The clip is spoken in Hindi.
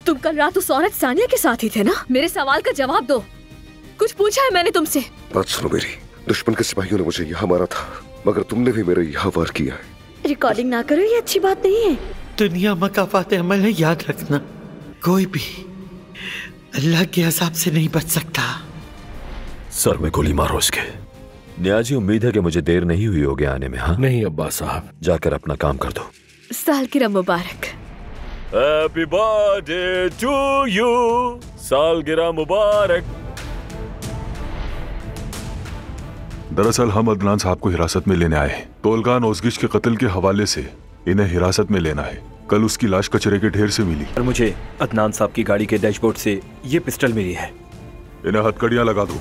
तुम कल रात उस औरत सानिया के साथ ही थे ना? मेरे सवाल का जवाब दो। कुछ पूछा है मैंने तुमसे? बात सुनो मेरी। दुश्मन के सिपाहियों ने मुझे यहाँ मारा था, मगर तुमने भी मेरे यहाँ वार किया है। रिकॉर्डिंग ना करो, ये अच्छी बात नहीं है। दुनिया मकाफात अमल है, याद रखना। कोई भी अल्लाह के अज़ाब से नहीं बच सकता। सर में गोली मारो इसके। न्याजी, उम्मीद है कि मुझे देर नहीं हुई होगी आने में। हाँ नहीं अब्बास साहब। जाकर अपना काम कर दो। सालगिरह मुबारक। Happy birthday to you. सालगिरह मुबारक। दरअसल हम अदनान साहब को हिरासत में लेने आए। तोलगान ओज़गिश के कत्ल के हवाले से इन्हें हिरासत में लेना है। कल उसकी लाश कचरे के ढेर से मिली और मुझे अदनान साहब की गाड़ी के डैशबोर्ड से ये पिस्टल मिली है। इन्हें हथकड़ियां लगा दो।